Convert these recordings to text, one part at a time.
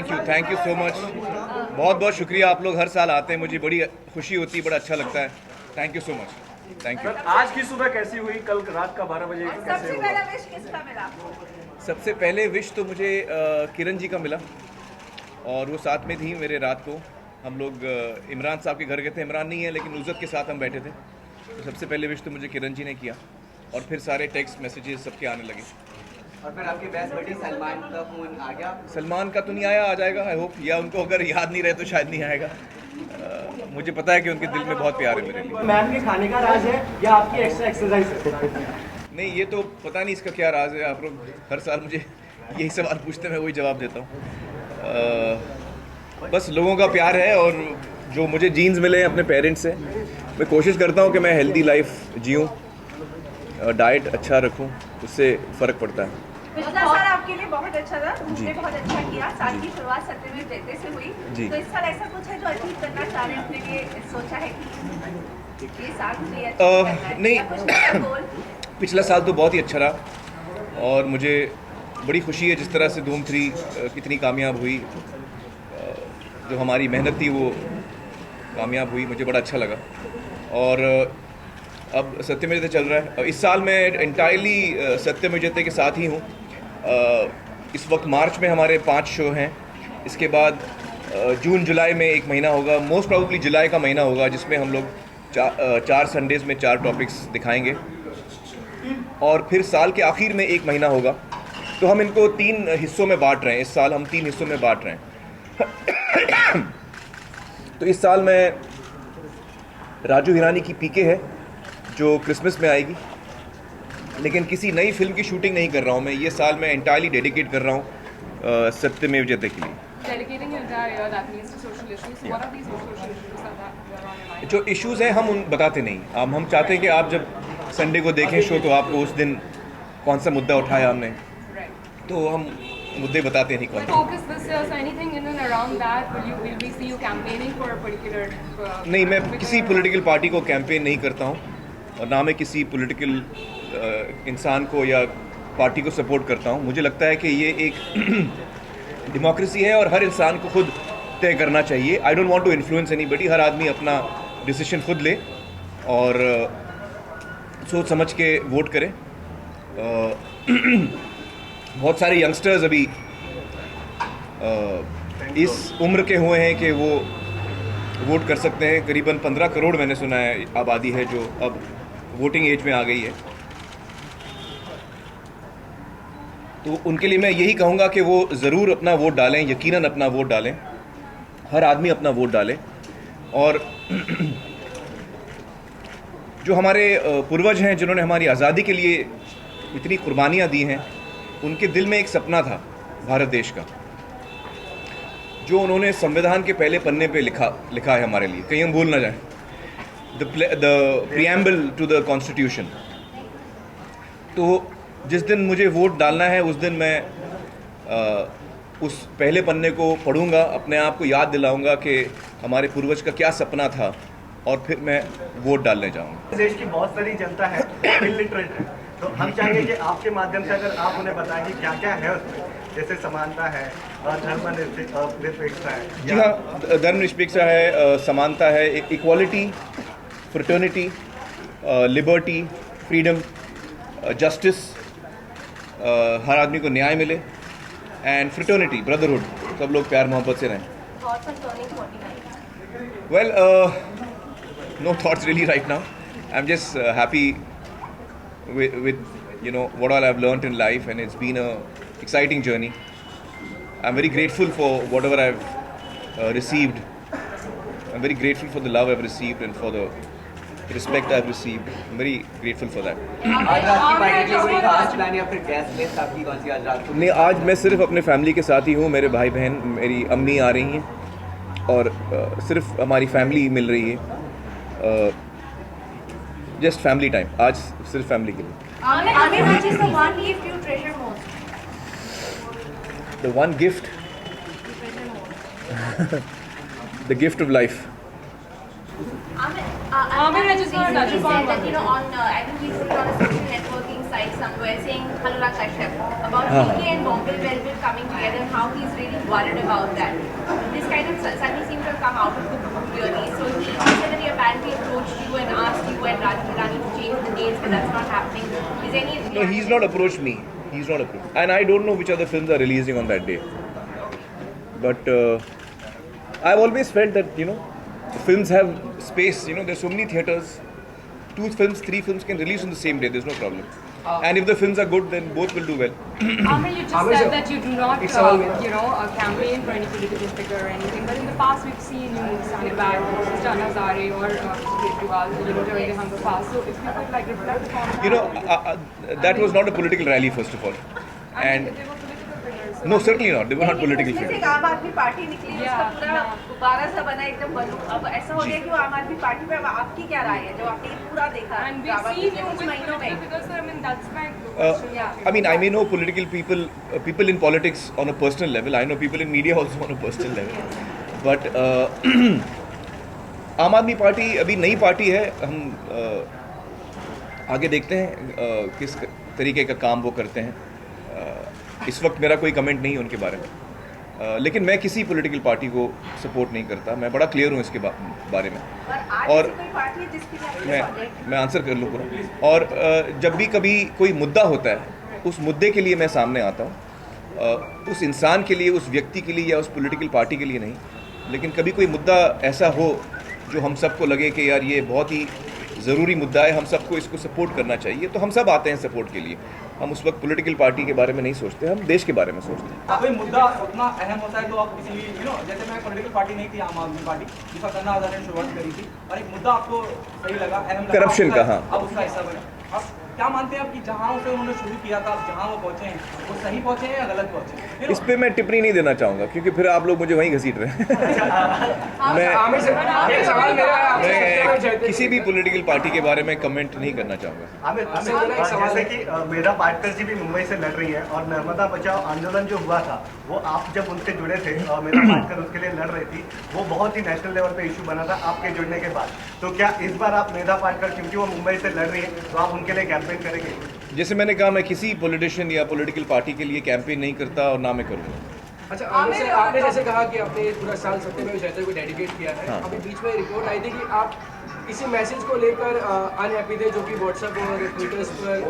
Thank you so much. बहुत बहुत शुक्रिया, आप लोग हर साल आते हैं, मुझे बड़ी खुशी होती है, बड़ा अच्छा लगता है। Thank you so much, thank you. आज की सुबह कैसी हुई, कल रात का 12 बजे कैसे सबसे हुआ? पहला विश किसका मिला? सबसे पहले विश तो मुझे किरण जी का मिला, और वो साथ में थी मेरे रात को। हम लोग इमरान साहब के घर गए थे, इमरान नहीं है लेकिन नुज़रत के साथ हम बैठे थे, तो सबसे पहले विश तो मुझे किरण जी ने किया, और फिर सारे टेक्स्ट मैसेजेस सबके आने लगे। और फिर आपके बेस्ट बडी सलमान का फोन आ गया? सलमान का तो नहीं आया, आ जाएगा आई होप, या उनको अगर याद नहीं रहे तो शायद नहीं आएगा। मुझे पता है कि उनके दिल में बहुत प्यार है मेरे लिए। मैम के खाने का राज है या आपकी एक्स्ट्रा एक्सरसाइज है? नहीं, ये तो पता नहीं इसका क्या राज है। आप लोग हर साल मुझे यही सवाल पूछते हैं, मैं वही जवाब देता हूँ। बस लोगों का प्यार है, और जो मुझे जीन्स मिले हैं अपने पेरेंट्स से, मैं कोशिश करता हूँ कि मैं हेल्दी लाइफ जीऊँ, डाइट अच्छा रखूँ, उससे फ़र्क पड़ता है। पिछला साल आपके लिए बहुत अच्छा था, तुमने बहुत अच्छा किया, साल की शुरुआत सत्यमेव जयते से हुई, तो इस साल ऐसा कुछ है जो अचीव करना चाह रहे हैं अपने लिए, सोचा है कि ये साल मुझे अचीव करना है? नहीं, या कुछ नया गोल? पिछला साल तो बहुत ही अच्छा रहा, और मुझे बड़ी खुशी है जिस तरह से धूम 3 कितनी कामयाब हुई। जो हमारी मेहनत थी वो कामयाब हुई, मुझे बड़ा अच्छा लगा। और अब सत्यमेव जयते चल रहा है। इस साल मैं इंटायरली सत्यमेव जयते के साथ ही हूँ। इस वक्त मार्च में हमारे 5 शो हैं, इसके बाद जून जुलाई में 1 महीना होगा, मोस्ट प्रोबेबली जुलाई का महीना होगा, जिसमें हम लोग 4 संडेज़ में 4 टॉपिक्स दिखाएंगे, और फिर साल के आखिर में 1 महीना होगा। तो हम इनको 3 हिस्सों में बांट रहे हैं, इस साल हम 3 हिस्सों में बांट रहे हैं। तो इस साल मैं राजू हिरानी की पीके है जो क्रिसमस में आएगी, लेकिन किसी नई फिल्म की शूटिंग नहीं कर रहा हूँ मैं। ये साल मैं एंटायरली डेडिकेट कर रहा हूँ सत्यमेव जयते के लिए। Dedicating your entire year, that means to social issues. What are these social issues that are on your mind? जो इश्यूज़ हैं हम उन बताते नहीं। हम चाहते हैं कि आप जब संडे को देखें शो, तो आपको उस दिन कौन सा मुद्दा उठाया हमने, Right. तो हम मुद्दे बताते नहीं कौन But से। focus this year, so anything in and around that, will we see you campaigning for a particular? नहीं, मैं किसी पॉलिटिकल पार्टी को कैंपेन नहीं करता हूँ, और ना मैं किसी पॉलिटिकल इंसान को या पार्टी को सपोर्ट करता हूँ। मुझे लगता है कि ये एक डेमोक्रेसी है, और हर इंसान को खुद तय करना चाहिए। I don't want to influence anybody. हर आदमी अपना डिसीजन खुद ले, और सोच समझ के वोट करे। बहुत सारे यंगस्टर्स अभी इस उम्र के हुए हैं कि वो वोट कर सकते हैं। करीबन 15 करोड़ मैंने सुना है आबादी है जो अब वोटिंग एज में आ गई है। तो उनके लिए मैं यही कहूँगा कि वो ज़रूर अपना वोट डालें, यकीनन अपना वोट डालें, हर आदमी अपना वोट डाले। और जो हमारे पूर्वज हैं जिन्होंने हमारी आज़ादी के लिए इतनी कुर्बानियाँ दी हैं, उनके दिल में एक सपना था भारत देश का, जो उन्होंने संविधान के पहले पन्ने पे लिखा है हमारे लिए, कहीं हम भूल ना जाएं। The preamble to the constitution. तो जिस दिन मुझे वोट डालना है उस दिन मैं उस पहले पन्ने को पढ़ूंगा, अपने आप को याद दिलाऊंगा कि हमारे पूर्वज का क्या सपना था, और फिर मैं वोट डालने जाऊंगा। देश की बहुत सारी जनता है इलिटरेट है, तो हम चाहेंगे कि आपके माध्यम से अगर आप उन्हें बताएं कि क्या क्या है उसमें, जैसे समानता है, धर्मनिरपेक्षता है। जी हाँ, धर्मनिरपेक्षता है, समानता है, equality, fraternity, liberty, freedom, justice, हर आदमी को न्याय मिले, एंड फ्रेटर्निटी, ब्रदरहुड, सब लोग प्यार मोहब्बत से रहें। Thoughts on turning 49? Well, no thoughts really right now. I'm just happy with what all I've learned in life, and it's been a exciting journey. I'm very grateful for whatever I've received. I'm very grateful for the love I've received and for the respect I've received. I'm very grateful for that. आज रात की party के लिए कोई खास plan या फिर guest list आपकी कौन सी आज रात को? नहीं, आज मैं सिर्फ अपने फैमिली के साथ ही हूँ। मेरे भाई बहन, मेरी अम्मी आ रही हैं, और सिर्फ हमारी फैमिली मिल रही है। जस्ट फैमिली टाइम, आज सिर्फ फैमिली के लिए। Amir, which is the one gift you treasure most? The one gift, You treasure most. the gift of life. Amir, I just want to touch upon that, on, I think we put it on a social networking site somewhere saying Anurag Kashyap about PK and Bombay Velvet coming together and how he's really worried about that. This kind of suddenly seems to have come out of the blue really. So he said that he apparently approached you and asked you and Rani to change the dates, but that's not happening. Is any? No, he's not approached me. He's not approached. And I don't know which other films are releasing on that day. But I've always felt that, you know, films have space. You know, there's so many theatres. 2 films, 3 films can release on the same day. There's no problem. And if the films are good, then both will do well. Amir, you just said that you do not, campaign for any political figure or anything. But in the past, we've seen you standing back, Mr. Hazare or Kejriwal, during the Hunger Fast. So if you could like reflect upon that. You know, that was not a political rally, first of all. And they were political figures. no, certainly not. They were not political उसमें से figures. एक आम आदमी party निकली, उसका पूरा गुब्बारा सा बना एकदम बलून। अब ऐसा हो गया कि वो आम आदमी पार्टी पे, अब आपकी क्या राय है जो आपने ये पूरा देखा And we've drama seen you पिछले कुछ with महीनों political में? figures, so I mean that's my question. Yeah. I mean, I may know political people, people in politics on a personal level. I know people in media also on a personal level. But आम आदमी party अभी नई party है। हम आगे देखते हैं किस तरीके का काम वो करते हैं। इस वक्त मेरा कोई कमेंट नहीं है उनके बारे में। लेकिन मैं किसी पॉलिटिकल पार्टी को सपोर्ट नहीं करता। मैं बड़ा क्लियर हूँ इसके बारे में। और आज ऐसी कोई पार्टी है जिसकी मैं आंसर कर लूँ पूरा। और जब भी कभी कोई मुद्दा होता है, उस मुद्दे के लिए मैं सामने आता हूँ। उस इंसान के लिए, उस व्यक्ति के लिए या उस पॉलिटिकल पार्टी के लिए नहीं, लेकिन कभी कोई मुद्दा ऐसा हो जो हम सबको लगे कि यार ये बहुत ही ज़रूरी मुद्दा है, हम सबको इसको सपोर्ट करना चाहिए, तो हम सब आते हैं सपोर्ट के लिए। हम उस वक्त पॉलिटिकल पार्टी के बारे में नहीं सोचते, हम देश के बारे में सोचते हैं। कोई मुद्दा उतना अहम होता है तो आप किसी जैसे मैं पॉलिटिकल पार्टी नहीं थी, आम आदमी पार्टी जिसका अन्ना हज़ारे ने शुरुआत करी थी, और एक मुद्दा आपको सही लगा, अहम लगा, करप्शन का, हाँ। अब उसका हिस्सा बने। अब क्या मानते हैं आप कि जहाँ से उन्होंने शुरू किया था, जहाँ वो पहुँचे हैं, वो सही पहुँचे हैं या गलत पहुँचे? इस पे मैं टिप्पणी नहीं देना चाहूँगा, क्योंकि फिर आप लोग मुझे वहीं घसीट रहे हैं। मैं किसी भी पॉलिटिकल पार्टी के बारे में कमेंट नहीं करना चाहूँगा। जैसे कि मेधा पाटकर जी भी मुंबई से लड़ रही है और नर्मदा बचाओ आंदोलन जो हुआ था वो आप जब उनसे जुड़े थे, मेधा पाटकर उसके लिए लड़ रही थी, वो बहुत ही नेशनल लेवल पे इशू बना था आपके जुड़ने के बाद। तो क्या इस बार आप मेधा पाटकर, क्योंकि वो मुंबई से लड़ रही है, तो आप उनके लिए कैंपेन करेंगे? जैसे मैंने कहा, मैं किसी पॉलिटिशियन या पॉलिटिकल पार्टी के लिए कैंपेन नहीं करता और ना मैं करूँगा। अच्छा, आपने जैसे कहा कि आपने पूरा साल सत्यमेव जयते को डेडिकेट किया है। हाँ। अभी बीच में रिपोर्ट आई थी कि आप किसी मैसेज को लेकर अनहैप्पी थे जो कि व्हाट्सएप और ट्विटर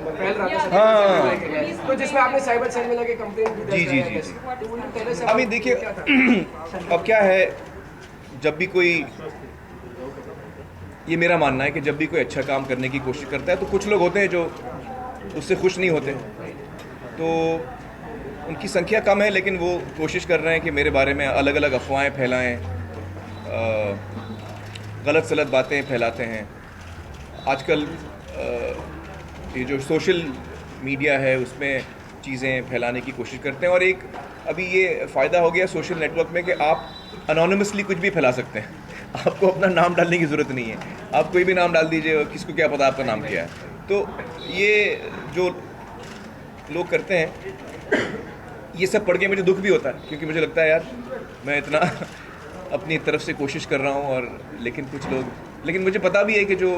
पर फैल रहा था। हाँ। तो जिसमें आपने साइबर सेल में लगे कंप्लेंट भी दर्ज जी। कराई है। तो मुझे पहले से अभी देखिए, अब क्या है, जब भी कोई, ये मेरा मानना है कि जब भी कोई अच्छा काम करने की कोशिश करता है तो कुछ लोग होते हैं जो उससे खुश नहीं होते, तो उनकी संख्या कम है, लेकिन वो कोशिश कर रहे हैं कि मेरे बारे में अलग अलग अफवाहें फैलाएं, गलत सलत बातें फैलाते हैं। आजकल ये जो सोशल मीडिया है उसमें चीज़ें फैलाने की कोशिश करते हैं, और एक अभी ये फ़ायदा हो गया सोशल नेटवर्क में कि आप अनोनिमसली कुछ भी फैला सकते हैं। आपको अपना नाम डालने की ज़रूरत नहीं है, आप कोई भी नाम डाल दीजिए, किसको क्या पता आपका नाम क्या है। तो ये जो लोग करते हैं, ये सब पढ़ के मुझे दुख भी होता है, क्योंकि मुझे लगता है यार मैं इतना अपनी तरफ से कोशिश कर रहा हूँ, और लेकिन मुझे पता भी है कि जो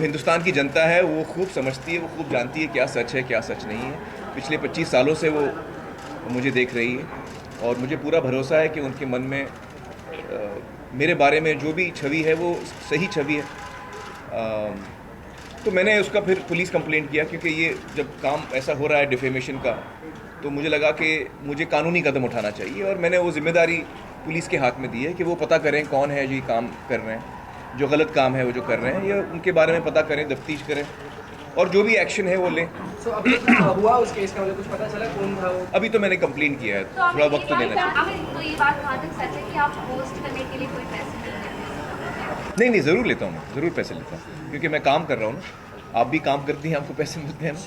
हिंदुस्तान की जनता है वो खूब समझती है, वो खूब जानती है क्या सच है क्या सच नहीं है। पिछले 25 सालों से वो मुझे देख रही है, और मुझे पूरा भरोसा है कि उनके मन में मेरे बारे में जो भी छवि है वो सही छवि है। तो मैंने उसका फिर पुलिस कंप्लेंट किया, क्योंकि ये जब काम ऐसा हो रहा है डिफेमेशन का, तो मुझे लगा कि मुझे कानूनी कदम उठाना चाहिए, और मैंने वो जिम्मेदारी पुलिस के हाथ में दी है कि वो पता करें कौन है जो ये काम कर रहे हैं, जो गलत काम है वो जो कर रहे हैं, या उनके बारे में पता करें, तफ्तीश करें, और जो भी एक्शन है वो लें। तो अभी हुआ उस केस का, मतलब कुछ पता चला कौन था वो? अभी तो मैंने कंप्लेंट किया है, तो थोड़ा वक्त तो देना चाहिए। तो ये बात कहाँ तक सच है कि आप पोस्ट करने के लिए कोई पैसे नहीं लेते? नहीं, ज़रूर लेता हूँ, मैं ज़रूर पैसे लेता हूँ, क्योंकि मैं काम कर रहा हूँ ना। आप भी काम करती हैं, आपको पैसे मिलते हैं ना,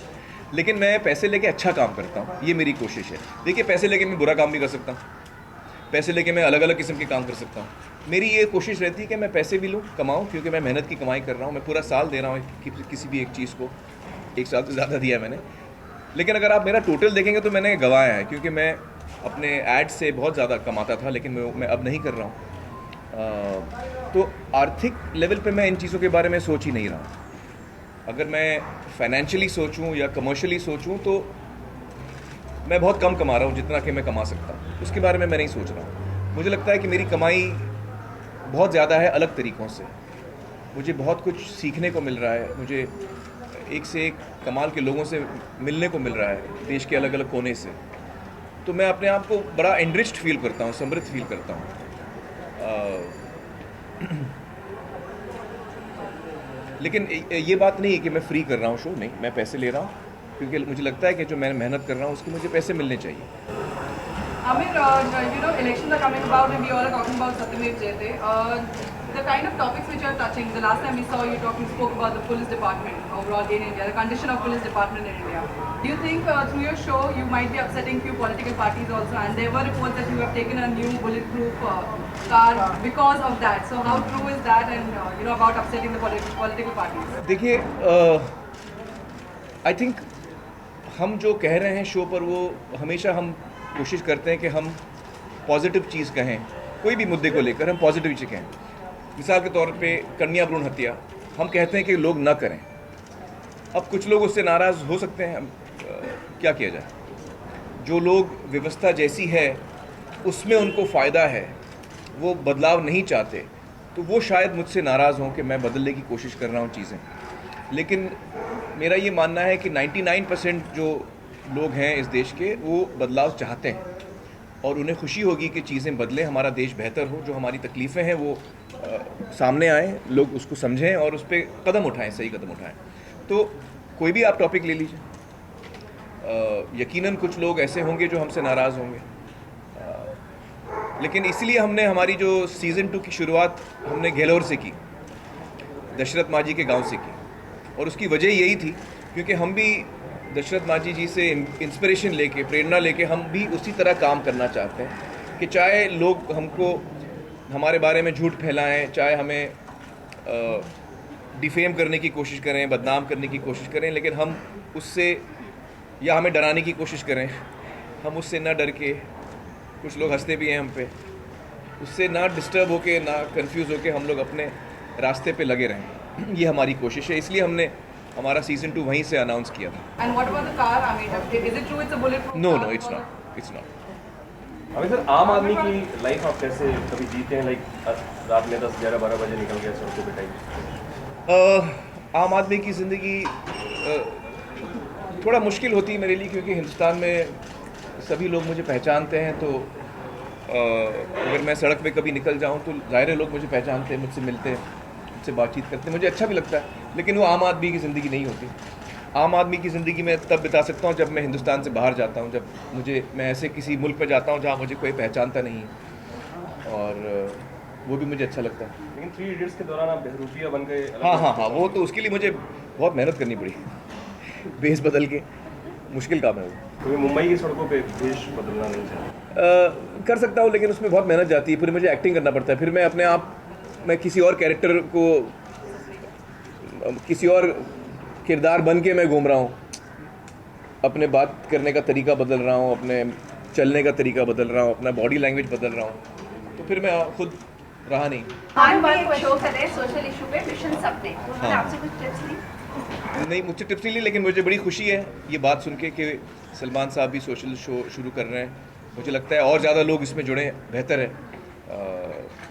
लेकिन मैं पैसे लेके अच्छा काम करता हूँ, ये मेरी कोशिश है। देखिए, पैसे लेके मैं बुरा काम भी कर सकता हूँ, पैसे लेके मैं अलग अलग किस्म के काम कर सकता हूँ। मेरी ये कोशिश रहती है कि मैं पैसे भी लूँ, कमाऊँ, क्योंकि मैं मेहनत की कमाई कर रहा हूँ। मैं पूरा साल दे रहा हूँ किसी भी एक चीज़ को, 1 साल से ज़्यादा दिया है मैंने। लेकिन अगर आप मेरा टोटल देखेंगे तो मैंने गंवाया है, क्योंकि मैं अपने एड से बहुत ज़्यादा कमाता था, लेकिन मैं अब नहीं कर रहा हूँ। तो आर्थिक लेवल पे मैं इन चीज़ों के बारे में सोच ही नहीं रहा हूँ। अगर मैं फाइनेंशियली सोचूं या कमर्शियली सोचूं तो मैं बहुत कम कमा रहा हूं जितना कि मैं कमा सकता हूं। उसके बारे में मैं नहीं सोच रहा हूं। मुझे लगता है कि मेरी कमाई बहुत ज़्यादा है अलग तरीक़ों से। मुझे बहुत कुछ सीखने को मिल रहा है, मुझे एक से एक कमाल के लोगों से मिलने को मिल रहा है देश के अलग अलग कोने से। तो मैं अपने आप को बड़ा एनरिच्ड फील करता हूँ, समृद्ध फील करता हूँ। लेकिन ये बात नहीं है कि मैं फ्री कर रहा हूँ शो, नहीं, मैं पैसे ले रहा हूँ क्योंकि मुझे लगता है कि जो मैं मेहनत कर रहा हूँ उसके मुझे पैसे मिलने चाहिए। Amir, elections are coming about and we all are talking about Satyamev Jayate. The kind of topics which you are touching, the last time we saw you spoke about the police department overall in India, the condition of police department in India. Do you think through your show you might be upsetting few political parties also? And there were reports that you have taken a new bulletproof car because of that. So how true is that and about upsetting the political parties? देखिए, I think हम जो कह रहे हैं show पर वो हमेशा हम कोशिश करते हैं कि हम पॉजिटिव चीज़ कहें, कोई भी मुद्दे को लेकर हम पॉजिटिव चीज़ कहें। मिसाल के तौर पे कन्या भ्रूण हत्या हम कहते हैं कि लोग ना करें। अब कुछ लोग उससे नाराज़ हो सकते हैं, क्या किया जाए। जो लोग व्यवस्था जैसी है उसमें उनको फ़ायदा है, वो बदलाव नहीं चाहते, तो वो शायद मुझसे नाराज़ हों कि मैं बदलने की कोशिश कर रहा हूँ चीज़ें। लेकिन मेरा ये मानना है कि 99% जो लोग हैं इस देश के वो बदलाव चाहते हैं और उन्हें खुशी होगी कि चीज़ें बदलें, हमारा देश बेहतर हो, जो हमारी तकलीफ़ें हैं वो सामने आएँ, लोग उसको समझें और उस पर कदम उठाएं, सही कदम उठाएं। तो कोई भी आप टॉपिक ले लीजिए, यकीनन कुछ लोग ऐसे होंगे जो हमसे नाराज़ होंगे, लेकिन इसलिए हमने हमारी जो सीज़न 2 की शुरुआत हमने घेलोर से की, दशरथ मांझी के गांव से की, और उसकी वजह यही थी क्योंकि हम भी दशरथ मांझी जी से इंस्पिरेशन लेके, प्रेरणा लेके हम भी उसी तरह काम करना चाहते हैं कि चाहे लोग हमको हमारे बारे में झूठ फैलाएं, चाहे हमें डिफेम करने की कोशिश करें, बदनाम करने की कोशिश करें, लेकिन हम उससे, या हमें डराने की कोशिश करें, हम उससे ना डर के, कुछ लोग हंसते भी हैं हम पे, उससे ना डिस्टर्ब होके, ना कंफ्यूज होके हम लोग अपने रास्ते पे लगे रहें। ये हमारी कोशिश है, इसलिए हमने हमारा सीज़न 2 वहीं से अनाउंस किया था। And what about the car? I mean, is it true it's a bulletproof No, car? no, it's not. It's not. अभी सर, आम आदमी की लाइफ आप कैसे कभी जीते हैं, लाइक रात में 10, 11, 12 बजे निकल गया सड़कों पे टाइम? आम आदमी की ज़िंदगी थोड़ा मुश्किल होती है मेरे लिए क्योंकि हिंदुस्तान में सभी लोग मुझे पहचानते हैं, तो अगर मैं सड़क पे कभी निकल जाऊं तो ज़ाहिर है लोग मुझे पहचानते हैं, मुझसे मिलते हैं, मुझसे बातचीत करते हैं, मुझे अच्छा भी लगता है, लेकिन वो आम आदमी की ज़िंदगी नहीं होती। आम आदमी की ज़िंदगी मैं तब बिता सकता हूँ जब मैं हिंदुस्तान से बाहर जाता हूँ, जब मैं ऐसे किसी मुल्क में जाता हूँ जहाँ मुझे कोई पहचानता नहीं है, और वो भी मुझे अच्छा लगता है। लेकिन 3 इडियट्स के दौरान आप बहरूपिया बन गए। हाँ, वो तो उसके लिए मुझे बहुत मेहनत करनी पड़ी, बेस बदल के, मुश्किल काम है वो। तो मुंबई की सड़कों पे देश बदलना नहीं चाहिए? कर सकता हूँ, लेकिन उसमें बहुत मेहनत जाती है, फिर मुझे एक्टिंग करना पड़ता है, फिर मैं अपने आप, मैं किसी और कैरेक्टर को, किसी और किरदार बन के मैं घूम रहा हूँ, अपने बात करने का तरीका बदल रहा हूँ, अपने चलने का तरीका बदल रहा हूँ, अपना बॉडी लैंग्वेज बदल रहा हूँ, तो फिर मैं खुद रहा नहीं। एक शो कर रहे हैं सोशल इशू पे, मिशन सपने, तो उन्होंने आपसे कुछ टिप्स ली? नहीं, मुझसे टिप्स नहीं ली, लेकिन मुझे बड़ी खुशी है ये बात सुन के कि सलमान साहब भी सोशल शो शुरू कर रहे हैं। मुझे लगता है और ज़्यादा लोग इसमें जुड़ें, बेहतर है,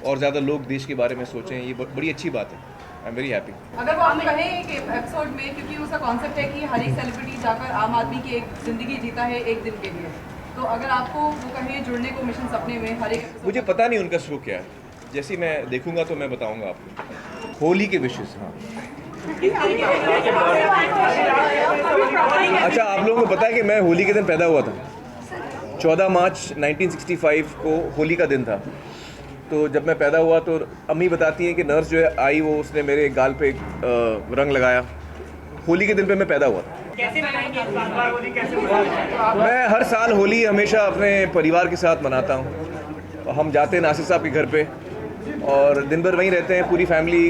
और ज़्यादा लोग देश के बारे में सोचें, ये बड़ी अच्छी बात है। I am very happy. अगर वो आप कहें कि एपिसोड में, क्योंकि उसका कॉन्सेप्ट है कि हर एक सेलिब्रिटी जाकर आम आदमी की एक ज़िंदगी जीता है एक दिन के लिए, तो अगर आपको वो कहें जुड़ने को मिशन सपने में हर एक, मुझे पता नहीं उनका शो क्या है, जैसे मैं देखूंगा तो मैं बताऊंगा आपको। होली के विशेष, हाँ। अच्छा, आप लोगों को पता है कि मैं होली के दिन पैदा हुआ था। 14 मार्च 1965 को होली का दिन था। तो जब मैं पैदा हुआ तो अम्मी बताती हैं कि नर्स जो है आई, वो उसने मेरे गाल पे रंग लगाया। होली के दिन पे मैं पैदा हुआ था। कैसे मनाएंगे इस बार होली, कैसे मनाएंगे? मैं हर साल होली हमेशा अपने परिवार के साथ मनाता हूँ। हम जाते हैं नासिर साहब के घर पे और दिन भर वहीं रहते हैं, पूरी फैमिली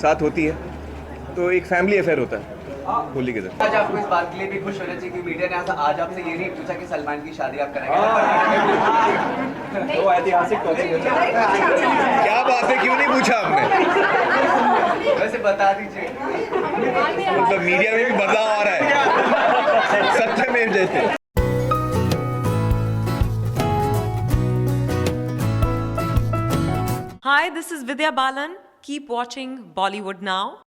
साथ होती है, तो एक फैमिली अफेयर होता है होली के दिन। आज आपको इस बात के लिए भी खुश होना चाहिए कि मीडिया ने आज आपसे ये नहीं पूछा कि सलमान की शादी आप कराएंगे। तो ऐतिहासिक टॉपिक है। क्या बात है, क्यों नहीं पूछा आपने? वैसे से बता दीजिए। मतलब मीडिया में भी बदलाव आ रहा है। सत्यमेव जयते। Hi, this is Vidya Balan. Keep watching Bollywood Now.